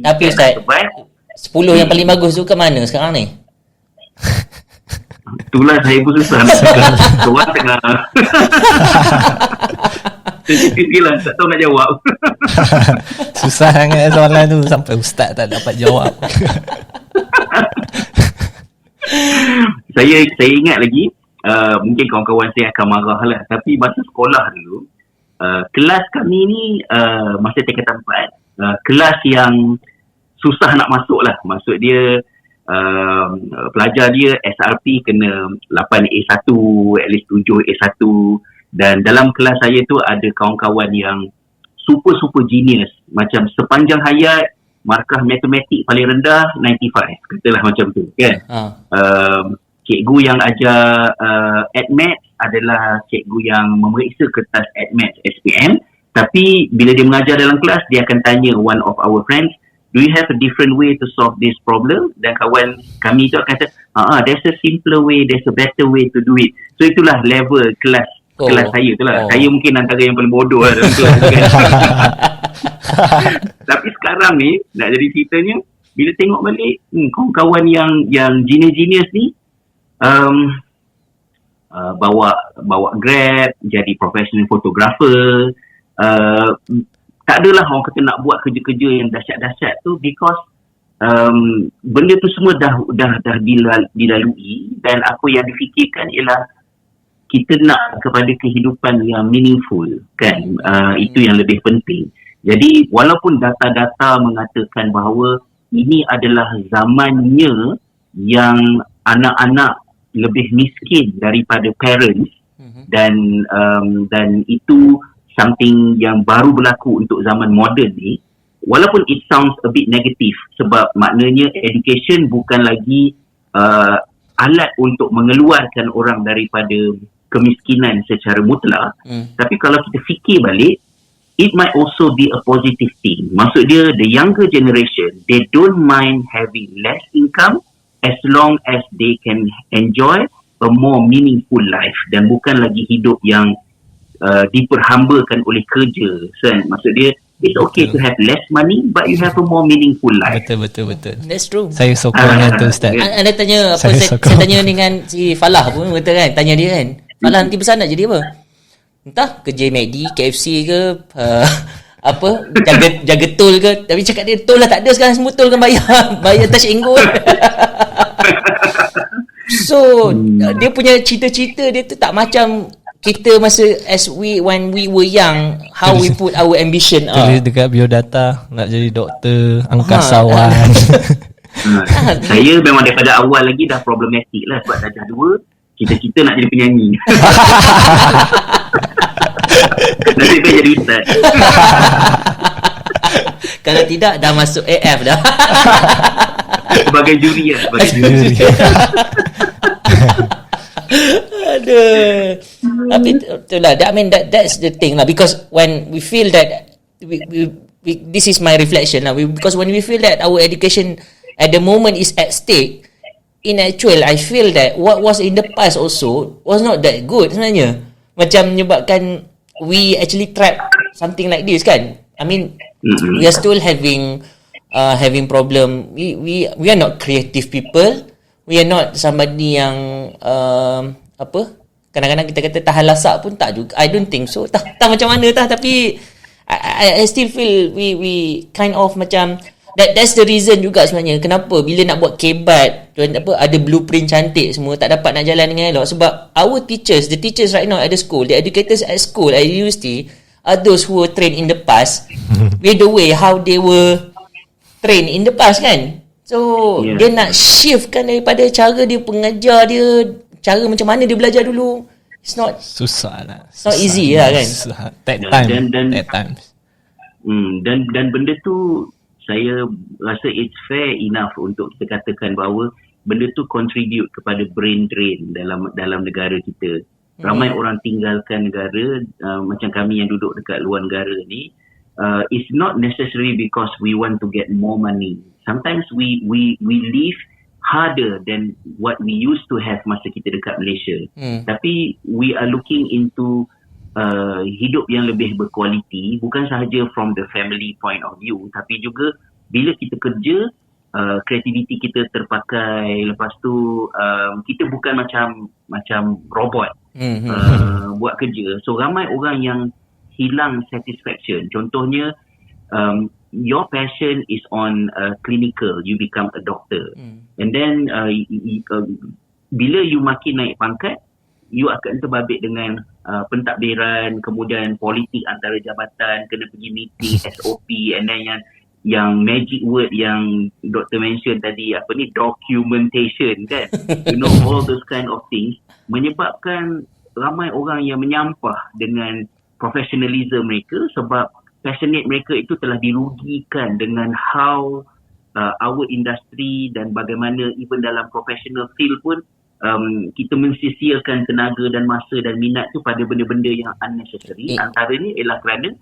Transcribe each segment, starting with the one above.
Tapi Ustaz, 10 yang paling bagus tu ke mana sekarang ni? Itulah saya pun susah nak cakap. Korang tengah sensitif lah, tak tahu nak jawab. Susah sangat soalan tu sampai ustaz tak dapat jawab. Saya ingat lagi, mungkin kawan-kawan saya akan marah lah, tapi masa sekolah dulu, kelas kami ni masa tingkatan 4, kelas yang susah nak masuk lah. Maksud dia pelajar dia SRP kena 8A1, at least 7A1, dan dalam kelas saya tu ada kawan-kawan yang super genius, macam sepanjang hayat markah matematik paling rendah 95, katalah macam tu kan. Cikgu yang ajar AdMath adalah cikgu yang memeriksa kertas AdMath SPM, tapi bila dia mengajar dalam kelas, dia akan tanya one of our friends, do you have a different way to solve this problem? Dan kawan kami tu akan kata, there's a simpler way, there's a better way to do it. So itulah level kelas saya tu lah. Saya mungkin antara yang paling bodoh lah dalam kelas kan. Tapi sekarang ni, nak jadi ceritanya, bila tengok balik kawan-kawan yang genius ni bawa Grab, jadi professional photographer, tak adalah orang kata nak buat kerja-kerja yang dahsyat-dahsyat tu, because benda tu semua dah dilalui, dan apa yang difikirkan ialah kita nak kepada kehidupan yang meaningful kan. Itu yang lebih penting. Jadi walaupun data-data mengatakan bahawa ini adalah zamannya yang anak-anak lebih miskin daripada parents, dan itu something yang baru berlaku untuk zaman moden ni, walaupun it sounds a bit negative, sebab maknanya education bukan lagi alat untuk mengeluarkan orang daripada kemiskinan secara mutlak. Tapi kalau kita fikir balik, it might also be a positive thing. Maksud dia, the younger generation, they don't mind having less income as long as they can enjoy a more meaningful life, dan bukan lagi hidup yang diperhambakan oleh kerja. So, maksud dia, it's okay to have less money, but you have a more meaningful life. Betul. That's true. Saya sokong yang tu Ustaz. Anda tanya apa, saya tanya dengan si Falah pun kata kan, tanya dia kan, Falah nanti besar nak jadi apa? Entah kerja McD, KFC ke, apa, jaga tol ke. Tapi cakap dia, tol lah tak ada sekarang, semua tol kan bayar touch and go. So dia punya cita-cita dia tu tak macam kita masa when we were young, how we put our ambition tulis dekat biodata nak jadi doktor, angkasawan. Saya memang daripada awal lagi dah problematik lah, sebab dah 2 cita-cita nak jadi penyanyi. Nasib baik jadi ustaz. Kalau tidak dah masuk AF dah. Sebagai juri lah, sebagai juri. Aduh. Tapi itulah, I mean that's the thing lah, because when we feel that we this is my reflection lah, because when we feel that our education at the moment is at stake, in actual I feel that what was in the past also was not that good sebenarnya. Macam menyebabkan we actually trap something like this kan. I mean we are still having problem. We are not creative people. We are not somebody yang kadang-kadang kita kata tahan lasak pun tak juga. I don't think so. Tak macam mana tapi I still feel we kind of macam that's the reason juga sebenarnya kenapa bila nak buat kebat ada blueprint cantik semua tak dapat nak jalan dengan elok, sebab our teachers, the teachers right now at the school, the educators at school, at university, are those who were trained in the past with the way how they were trained in the past kan. So dia nak shift kan daripada cara dia pengajar dia, cara macam mana dia belajar dulu. It's not susah lah. It's not easy lah kan. Take time. Dan benda tu saya rasa it's fair enough untuk kita katakan bahawa benda tu contribute kepada brain drain dalam negara kita. Ramai orang tinggalkan negara, macam kami yang duduk dekat luar negara ni, it's not necessarily because we want to get more money. Sometimes we live harder than what we used to have masa kita dekat Malaysia. Tapi we are looking into hidup yang lebih berkualiti, bukan sahaja from the family point of view, tapi juga bila kita kerja, kreativiti kita terpakai, lepas tu kita bukan macam robot buat kerja. So ramai orang yang hilang satisfaction. Contohnya your passion is on clinical, you become a doctor, and then bila you makin naik pangkat, you akan terbabit dengan pentadbiran, kemudian politik antara jabatan, kena pergi meeting, SOP, and then yang magic word yang doktor mention tadi, documentation kan. You know, all those kind of things menyebabkan ramai orang yang menyampah dengan professionalism mereka, sebab passionate mereka itu telah dirugikan dengan how our industry dan bagaimana even dalam professional field pun kita mensisiakan tenaga dan masa dan minat tu pada benda-benda yang unnecessary. Antaranya ialah kerana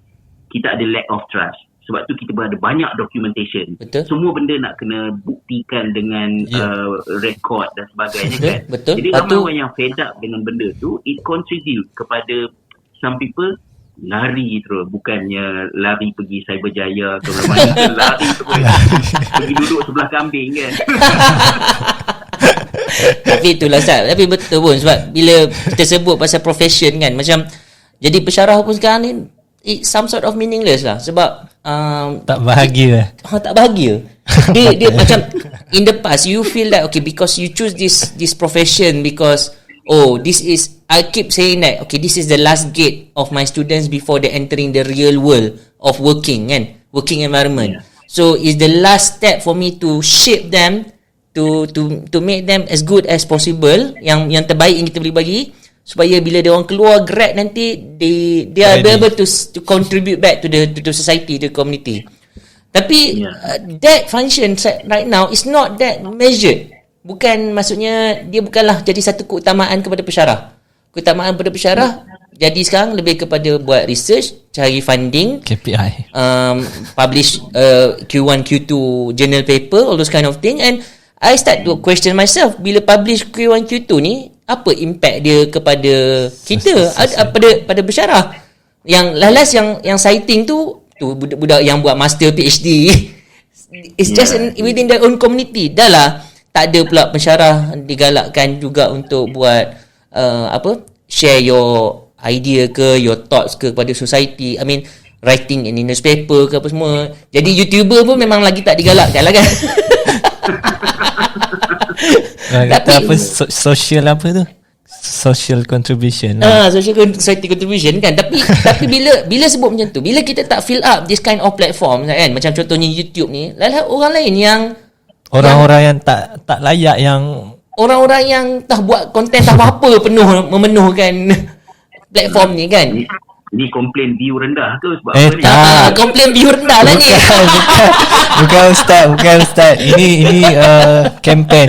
kita ada lack of trust. Sebab tu kita berada banyak documentation. Betul. Semua benda nak kena buktikan dengan rekod dan sebagainya kan. Betul. Jadi ramai orang yang fed up dengan benda tu, it contribute kepada some people lari terus, bukannya lari pergi Cyberjaya ke mana, lari terus pergi duduk sebelah kambing kan. Tapi itulah Ustaz. Tapi betul pun, sebab bila kita sebut pasal profession kan, macam jadi pensyarah pun sekarang ni it's some sort of meaningless lah, sebab tak bahagia. Tak bahagia. Dia macam in the past you feel that okay, because you choose this profession because this is, I keep saying that okay, this is the last gate of my students before they entering the real world of working environment. So it's the last step for me to shape them, to make them as good as possible, yang terbaik yang kita boleh bagi, supaya bila dia orang keluar grad nanti they are able to contribute back to the society, the community. Tapi that function right now is not that measured. Bukan, maksudnya dia bukanlah jadi satu keutamaan kepada pensyarah. Keutamaan kepada pensyarah jadi sekarang lebih kepada buat research, cari funding, KPI, publish Q1 Q2 journal paper, all those kind of thing. And I start to question myself, bila publish Q1 Q2 ni, apa impact dia kepada kita, pada pensyarah. Yang last yang citing tu budak-budak yang buat master PhD. It's just within their own community. Dah lah, tak ada pula pensyarah digalakkan juga untuk buat share your idea ke, your thoughts ke kepada society. I mean, writing in newspaper ke apa semua. Jadi YouTuber pun memang lagi tak digalakkan lah kan. Tapi social apa tu? Social contribution lah. Social society contribution kan. Tapi bila sebut macam tu, bila kita tak fill up this kind of platform kan, macam contohnya YouTube ni, lalu orang lain yang orang-orang yang tak layak, yang orang-orang yang tak buat konten tak apa memenuhkan platform ni kan. Ni komplain view rendah ke sebab apa ni? Komplain view rendah lah ni. Bukan Ustaz. Ini campaign.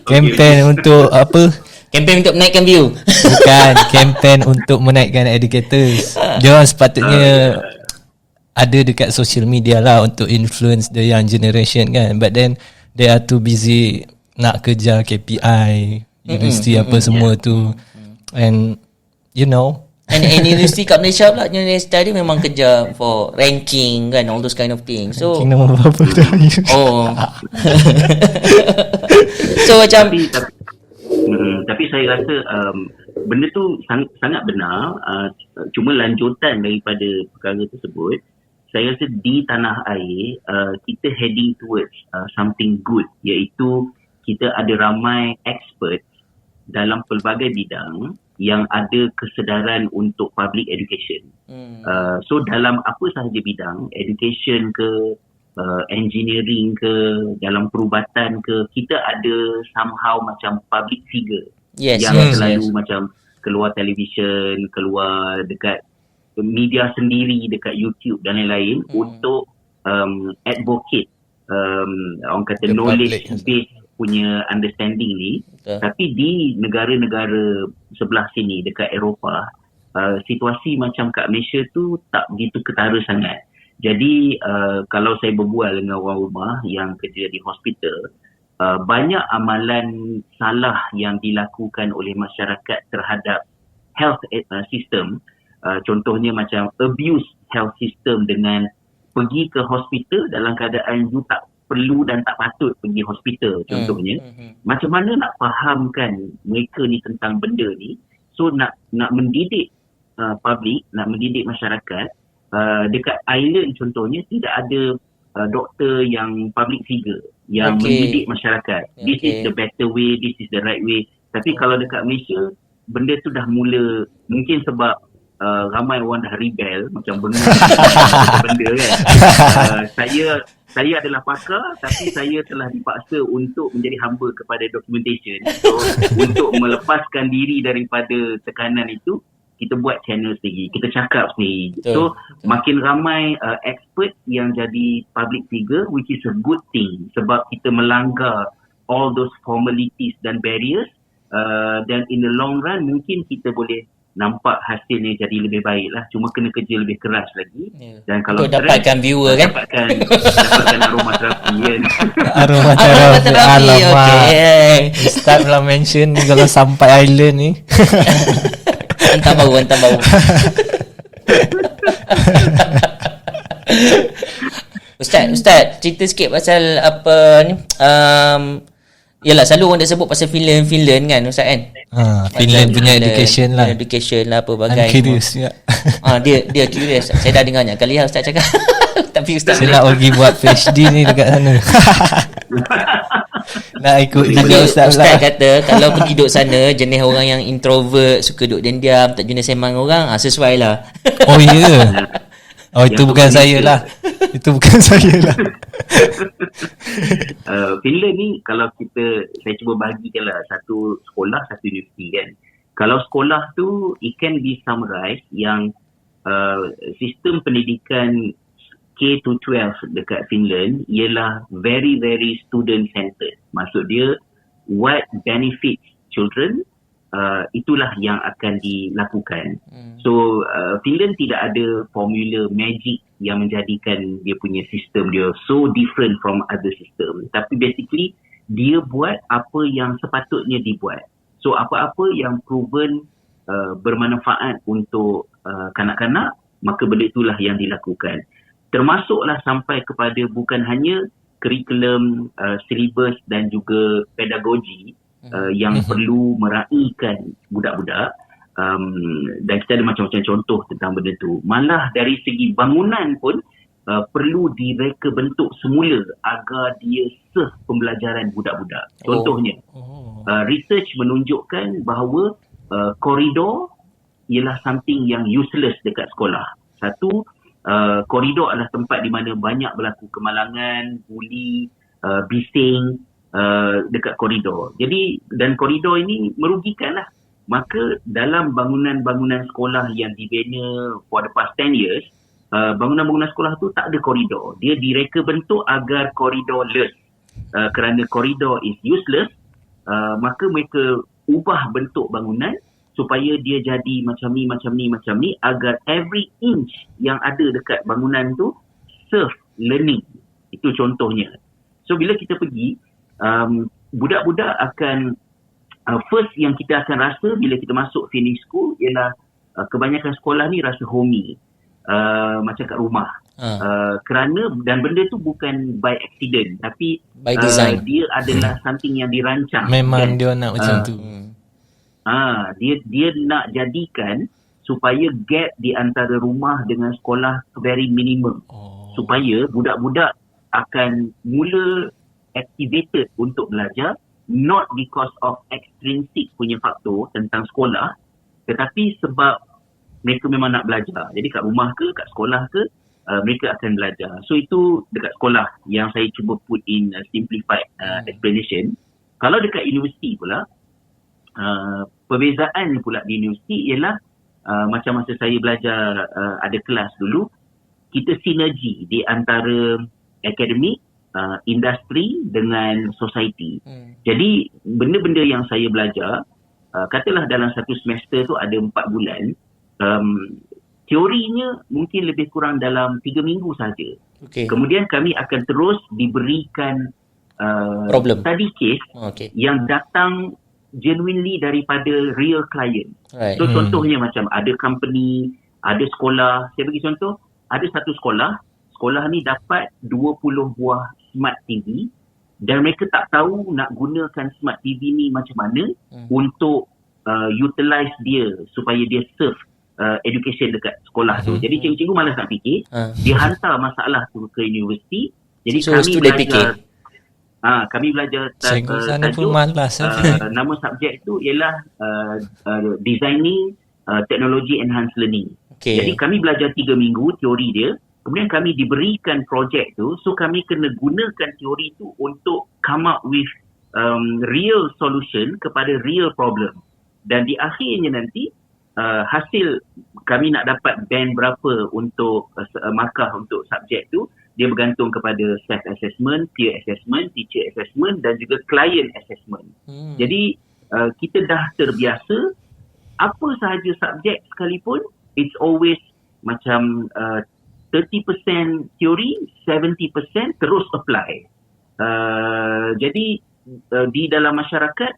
Campaign untuk apa? Campaign untuk menaikkan view. Bukan, campaign untuk menaikkan educators. Diorang sepatutnya ada dekat social media lah untuk influence the young generation kan. But then they are too busy nak kejar KPI, universiti apa semua tu. And you know, and universiti kat Malaysia pula, universiti tadi memang kejar for ranking kan, all those kind of things. So nama apa dah. So macam tapi saya rasa benda tu sangat benar. Cuma lanjutan daripada perkara tersebut, saya rasa di tanah air kita heading towards something good, iaitu kita ada ramai expert dalam pelbagai bidang yang ada kesedaran untuk public education. So dalam apa sahaja bidang, education ke, engineering ke, dalam perubatan ke, kita ada somehow macam public figure yang selalu macam keluar television, keluar dekat media sendiri, dekat YouTube dan lain-lain untuk advocate orang kata knowledge based punya understanding ni. Tapi di negara-negara sebelah sini dekat Eropah, situasi macam kat Malaysia tu tak begitu ketara sangat. Jadi kalau saya berbual dengan orang rumah yang kerja di hospital, banyak amalan salah yang dilakukan oleh masyarakat terhadap health system. Contohnya macam abuse health system dengan pergi ke hospital dalam keadaan you tak perlu dan tak patut pergi hospital contohnya. Macam mana nak fahamkan mereka ni tentang benda ni? So nak mendidik public, nak mendidik masyarakat. Dekat Ireland contohnya tidak ada doktor yang public figure yang mendidik masyarakat. This is the better way, this is the right way. Tapi kalau dekat Malaysia, benda tu dah mula, mungkin sebab ramai orang dah rebel macam benda benda kan. Saya adalah pakar, tapi saya telah dipaksa untuk menjadi hamba kepada documentation. So untuk melepaskan diri daripada tekanan itu, kita buat channel sendiri, kita cakap sendiri. So makin ramai expert yang jadi public figure, which is a good thing sebab kita melanggar all those formalities dan barriers, dan in the long run mungkin kita boleh nampak hasilnya jadi lebih baik lah. Cuma kena kerja lebih keras lagi. Dan kalau untuk dapatkan viewer kan, dapatkan aromaterapi kan. Aromaterapi. Alamak, okay. Ustaz pula mention ni kalau sampai island ni. Hantar bau. Ustaz, cerita sikit pasal apa ni. Yalah, selalu orang dah sebut pasal Finland kan Ustaz kan. Finland punya education lah. Education lah apa bagai. I'm curious juga. Dia curious. Saya dah dengarnya kali Ustaz cakap. Tapi Ustaz saya nak pergi buat PhD ni dekat sana. Nak ikut juga Ustaz lah. Kata kalau pergi duduk sana, jenis orang yang introvert, suka duduk diam, tak guna sembang orang, sesuai lah. Oh ya yeah. Oh itu bukan saya lah. Itu bukan saya lah. Finland ni kalau saya cuba bahagikanlah satu sekolah, satu universiti kan. Kalau sekolah tu, it can be summarized yang sistem pendidikan K-12 dekat Finland ialah very very student centered. Maksud dia what benefits children, itulah yang akan dilakukan. So Finland tidak ada formula magic yang menjadikan dia punya sistem dia so different from other system. Tapi basically dia buat apa yang sepatutnya dibuat. So apa-apa yang proven bermanfaat untuk kanak-kanak, maka benda itulah yang dilakukan. Termasuklah sampai kepada bukan hanya kurikulum, silibus dan juga pedagogi yang perlu meraihkan budak-budak. Dan kita ada macam-macam contoh tentang benda tu. Malah dari segi bangunan pun perlu direka bentuk semula agar dia sah pembelajaran budak-budak. Contohnya, research menunjukkan bahawa koridor ialah something yang useless dekat sekolah. Satu, koridor adalah tempat di mana banyak berlaku kemalangan, buli, bising dekat koridor. Jadi, dan koridor ini merugikan lah. Maka dalam bangunan-bangunan sekolah yang dibina for the past 10 years, bangunan-bangunan sekolah tu tak ada koridor. Dia direka bentuk agar koridorless. Kerana koridor is useless, maka mereka ubah bentuk bangunan supaya dia jadi macam ni agar every inch yang ada dekat bangunan tu serve learning. Itu contohnya. So bila kita pergi, budak-budak akan first yang kita akan rasa bila kita masuk Finnish school ialah kebanyakan sekolah ni rasa homey, macam kat rumah. Kerana dan benda tu bukan by accident tapi by design. Dia adalah something yang dirancang. Memang kan? Dia nak macam tu. Dia nak jadikan supaya gap di antara rumah dengan sekolah very minimum. Supaya budak-budak akan mula activated untuk belajar, not because of extrinsic punya faktor tentang sekolah, tetapi sebab mereka memang nak belajar. Jadi kat rumah ke, kat sekolah ke, mereka akan belajar. So itu dekat sekolah yang saya cuba put in simplified explanation. Kalau dekat universiti pula, perbezaan pula di universiti ialah macam masa saya belajar ada kelas dulu, kita sinergi di antara akademik, industri dengan society. Jadi benda-benda yang saya belajar, katalah dalam satu semester tu ada 4 bulan, teorinya mungkin lebih kurang dalam 3 minggu saja. Kemudian kami akan terus diberikan study case yang datang genuinely daripada real client. So contohnya macam ada company, ada sekolah. Saya bagi contoh, ada satu sekolah sekolah ni dapat 20 buah smart TV dan mereka tak tahu nak gunakan smart TV ni macam mana untuk utilize dia supaya dia serve education dekat sekolah tu. Jadi cikgu-cikgu malas nak fikir, dia hantar masalah tu ke universiti. Jadi So, student fikir. Kami belajar Cikgu sana pun malas. nama subjek tu ialah Designing Technology Enhanced Learning. Okay. Jadi kami belajar 3 minggu teori dia, kemudian kami diberikan projek tu, so kami kena gunakan teori tu untuk come up with real solution kepada real problem. Dan di akhirnya nanti hasil kami nak dapat band berapa untuk markah untuk subjek tu, dia bergantung kepada self-assessment, peer assessment, teacher assessment dan juga client assessment. Jadi kita dah terbiasa apa sahaja subjek sekalipun, it's always macam 30% teori, 70% terus apply. Jadi di dalam masyarakat,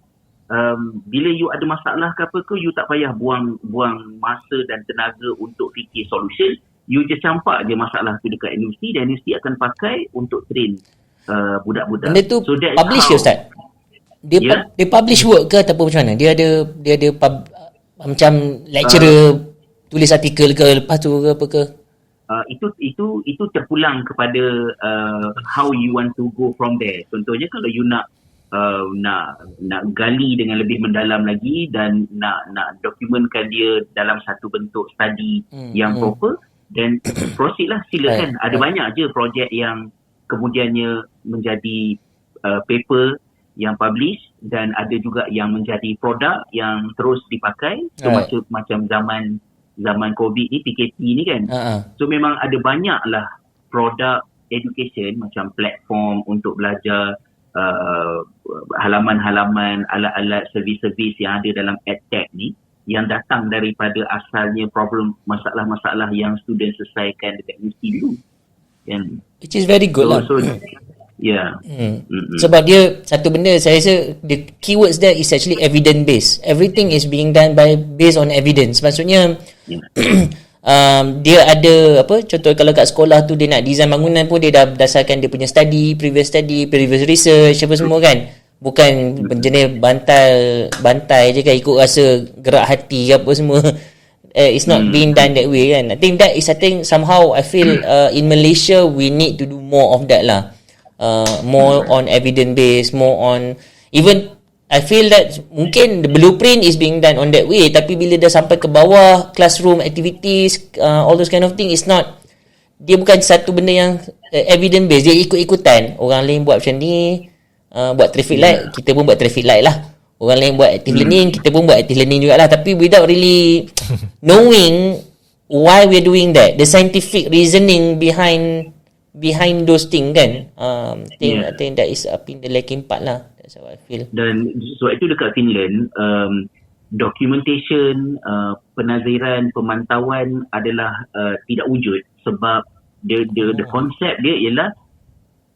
bila you ada masalah ke apa ke, you tak payah buang masa dan tenaga untuk fikir solution. You just campak je masalah tu dekat universiti dan universiti akan pakai untuk train budak-budak. Benda tu publish ke Ustaz? Dia publish work ke ataupun macam mana? Dia ada macam lecturer tulis artikel ke lepas tu ke apa ke? Itu terpulang kepada how you want to go from there. Contohnya kalau you nak gali dengan lebih mendalam lagi dan nak dokumentkan dia dalam satu bentuk study yang proper, then proceed lah, silakan. Ada banyak je projek yang kemudiannya menjadi paper yang publish dan ada juga yang menjadi produk yang terus dipakai. So macam zaman COVID ni, PKP ni kan. So memang ada banyak lah produk education macam platform untuk belajar, halaman-halaman, alat-alat, servis-servis yang ada dalam edtech ni yang datang daripada asalnya problem, masalah-masalah yang student selesaikan dekat universiti dulu. Kan? Which is very good lah. Yeah. Sebab dia satu benda, saya rasa the keywords there is actually evidence based. Everything is being done based on evidence. Maksudnya dia ada apa, contoh kalau kat sekolah tu dia nak design bangunan pun dia dah berdasarkan dia punya previous research apa semua kan. Bukan jenis bantai je kan, ikut rasa gerak hati apa semua. It's not being done that way kan. I think somehow I feel in Malaysia we need to do more of that lah. More on evidence based, more on even I feel that mungkin the blueprint is being done on that way, tapi bila dah sampai ke bawah, classroom activities, all those kind of thing is not, dia bukan satu benda yang evidence based, dia ikut-ikutan. Orang lain buat macam ni, buat traffic light, kita pun buat traffic light lah. Orang lain buat active learning, kita pun buat active learning jugalah, tapi without really knowing why we're doing that, the scientific reasoning behind those things kan. I think that is in the lacking part lah. That's how I feel. Dan sebab itu dekat Finland, documentation, penaziran, pemantauan adalah tidak wujud sebab the konsep dia ialah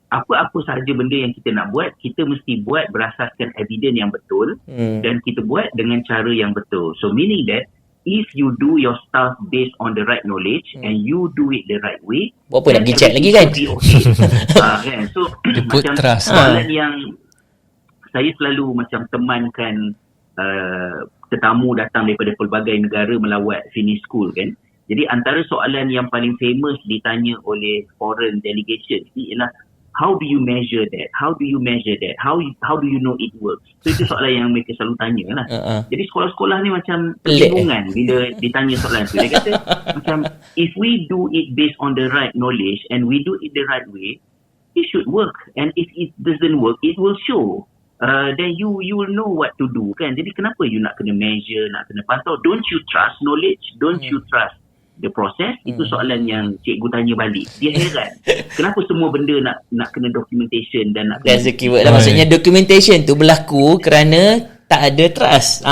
apa-apa sahaja benda yang kita nak buat, kita mesti buat berasaskan evidence yang betul dan kita buat dengan cara yang betul. So meaning that if you do your stuff based on the right knowledge and you do it the right way, apa nak pergi check lagi kan? Kan? So macam soalan yang saya selalu macam temankan tetamu datang daripada pelbagai negara melawat Finnish School kan. Jadi antara soalan yang paling famous ditanya oleh foreign delegation ni ialah, how do you measure that? How do you measure that? How do you know it works? So itu soalan yang mereka selalu tanya lah. Jadi sekolah-sekolah ni macam kebingungan bila ditanya soalan tu. Dia kata macam, if we do it based on the right knowledge and we do it the right way, it should work. And if it doesn't work, it will show. Then you will know what to do kan. Jadi kenapa you nak kena measure, nak kena pantau? Don't you trust knowledge? Don't you trust the process? Itu soalan yang cikgu tanya balik. Dia heran kenapa semua benda nak kena documentation dan nak that's the keyword lah. Maksudnya documentation tu berlaku kerana tak ada trust.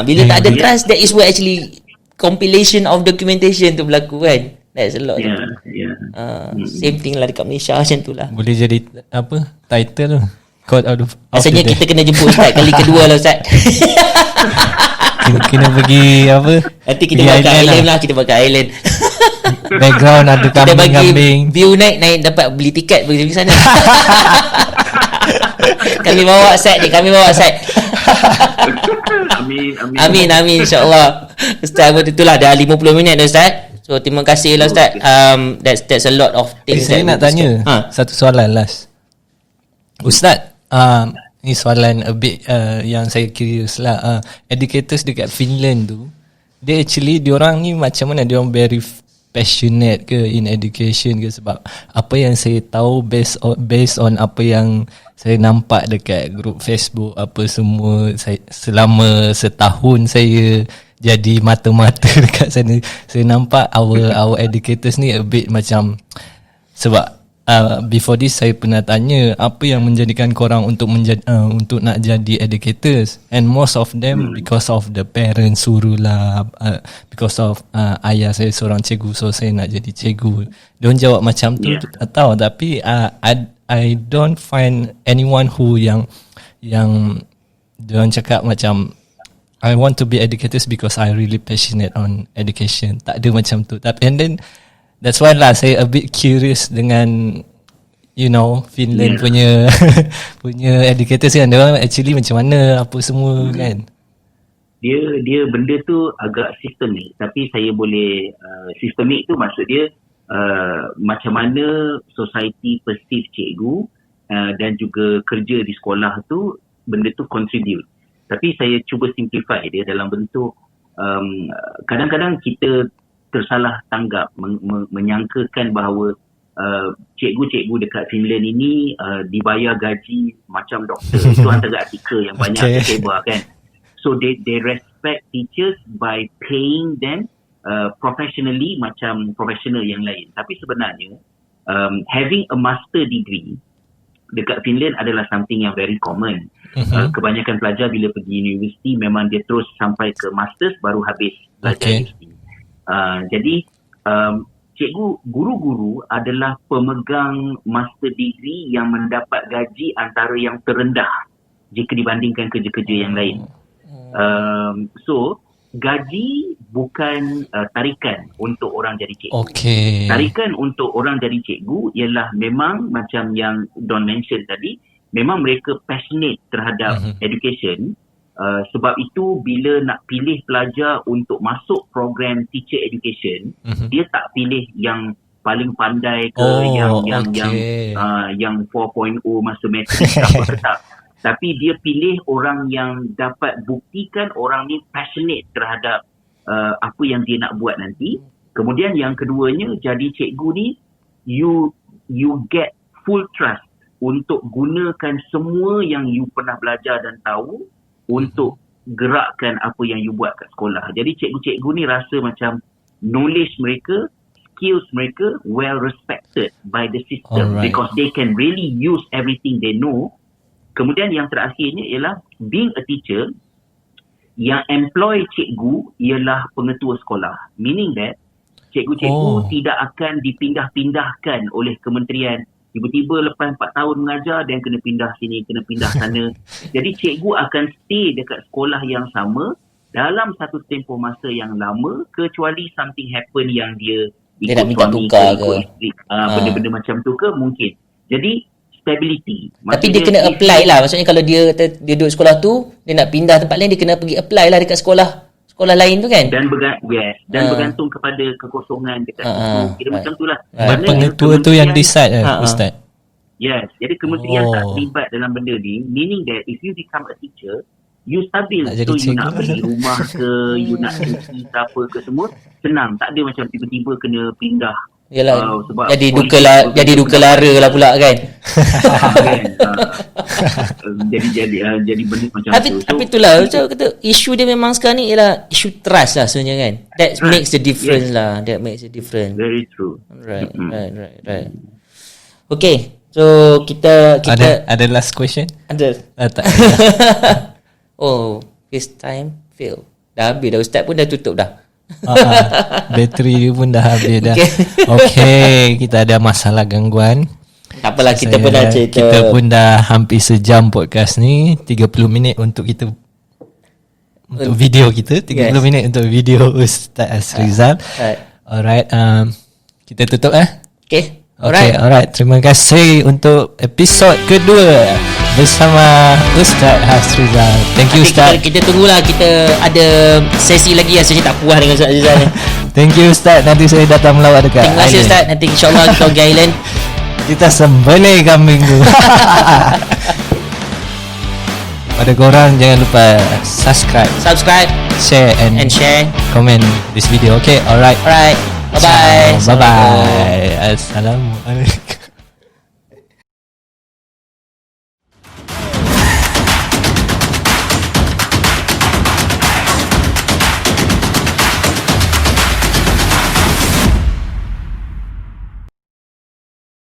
Bila tak ada trust, that is where actually compilation of documentation tu berlaku kan. That's a lot. Same thing lah dekat Malaysia macam tu lah. Boleh jadi apa title Code out of rasanya kita kena jemput Ustaz kali kedua lah Ustaz. Kena pergi apa, nanti kita pakai island lah. Kita pakai island Background ada Kita bagi kambing-kambing. view naik dapat beli tiket pergi sana. Kami bawa set ni, Amin insya-Allah. Ustaz, itulah dah 50 minit dah Ustaz. So terima kasih lah Ustaz. That's a lot of things. Saya nak tanya satu soalan last. Ustaz, ni soalan a bit yang saya curious lah. Educators dekat Finland tu, diorang ni macam mana? Diorang very passionate ke in education ke? Sebab apa yang saya tahu based on apa yang saya nampak dekat grup Facebook apa semua, selama setahun saya jadi mata-mata dekat sana, saya nampak our educators ni a bit macam, sebab before this saya pernah tanya apa yang menjadikan korang untuk untuk nak jadi educators, and most of them because of the parents suruh lah, because of ayah saya seorang cikgu, so saya nak jadi cikgu. Diorang jawab macam tu, tak tahu, tapi I don't find anyone who yang diorang cakap macam I want to be educators because I really passionate on education. Tak ada macam tu. And then that's why lah saya a bit curious dengan Finland punya educators kan, dia orang actually macam mana apa semua kan. Dia benda tu agak sistemik, tapi saya boleh sistemik tu maksud dia macam mana society perceive cikgu dan juga kerja di sekolah tu, benda tu contribute. Tapi saya cuba simplify dia dalam bentuk kadang-kadang kita tersalah tanggap menyangkakan bahawa cikgu-cikgu dekat Finland ini dibayar gaji macam doktor. Itu antara artikel yang banyak tersebar kan. So they respect teachers by paying them professionally macam profesional yang lain. Tapi sebenarnya having a master degree dekat Finland adalah something yang very common. Kebanyakan pelajar bila pergi universiti memang dia terus sampai ke masters baru habis belajar universiti. Jadi guru-guru adalah pemegang master degree yang mendapat gaji antara yang terendah jika dibandingkan kerja-kerja yang lain. So gaji bukan tarikan untuk orang jadi cikgu. Tarikan untuk orang jadi cikgu ialah memang macam yang Don mention tadi, memang mereka passionate terhadap education. Sebab itu bila nak pilih pelajar untuk masuk program teacher education, dia tak pilih yang paling pandai ke yang 4.0 masa matrik apa ke tak. Tapi dia pilih orang yang dapat buktikan orang ni passionate terhadap apa yang dia nak buat nanti. Kemudian yang keduanya, jadi cikgu ni you get full trust untuk gunakan semua yang you pernah belajar dan tahu untuk gerakkan apa yang you buat kat sekolah. Jadi cikgu-cikgu ni rasa macam knowledge mereka, skills mereka well respected by the system because they can really use everything they know. Kemudian yang terakhirnya ialah being a teacher, yang employ cikgu ialah pengetua sekolah. Meaning that cikgu-cikgu tidak akan dipindah-pindahkan oleh kementerian. Tiba-tiba lepas 4 tahun mengajar dan kena pindah sini, kena pindah sana. Jadi cikgu akan stay dekat sekolah yang sama dalam satu tempoh masa yang lama, kecuali something happen yang dia nak minta tukar ke benda-benda macam tu ke mungkin. Jadi stability. Tapi dia kena apply lah. Maksudnya kalau dia duduk sekolah tu, dia nak pindah tempat lain, dia kena pergi apply lah dekat sekolah lain tu kan. Dan bergantung kepada kekosongan dekat situ. Kira macam tu lah. Pengetua tu yang decide Ustaz. Yes. Jadi kementerian tak terlibat dalam benda ni. Meaning that if you become a teacher, you stabil. So you nak beli rumah ke, you nak cuti ke apa ke semua, senang. Tak ada macam tiba-tiba kena pindah. Yalah, jadi duka lara lah pula kan. Jadi benda macam tu. Tapi itulah macam kata, isu dia memang sekarang ni ialah isu trust lah sebenarnya kan. That makes the difference lah. That makes the difference. Very true. Right. Okay. So kita ada last question? Ada. Tak. FaceTime fail. Dah habis dah, Ustaz pun dah tutup dah. Bateri pun dah habis dah. Okay, kita ada masalah gangguan. Tak apalah, kita pun dah cerita. Kita pun dah hampir sejam podcast ni. 30 minit untuk kita, untuk video kita, 30 minit untuk video Ustaz Azrizal. Alright, kita tutup Okay. Okay, alright. Terima kasih untuk episod kedua bersama Ustaz Hasrizal. Thank you, Ustaz. Kita tunggulah, kita ada sesi lagi. Rasanya tak puas dengan Ustaz Hasrizal ni. Thank you, Ustaz. Nanti saya datang melawat dekat Terima kasih, Ustaz. Nanti insyaAllah kita pergi island. Kita sembelih kambing tu. Pada korang jangan lupa subscribe, share and share, comment this video. Okay, alright. Bye bye. Bye bye. Assalamualaikum.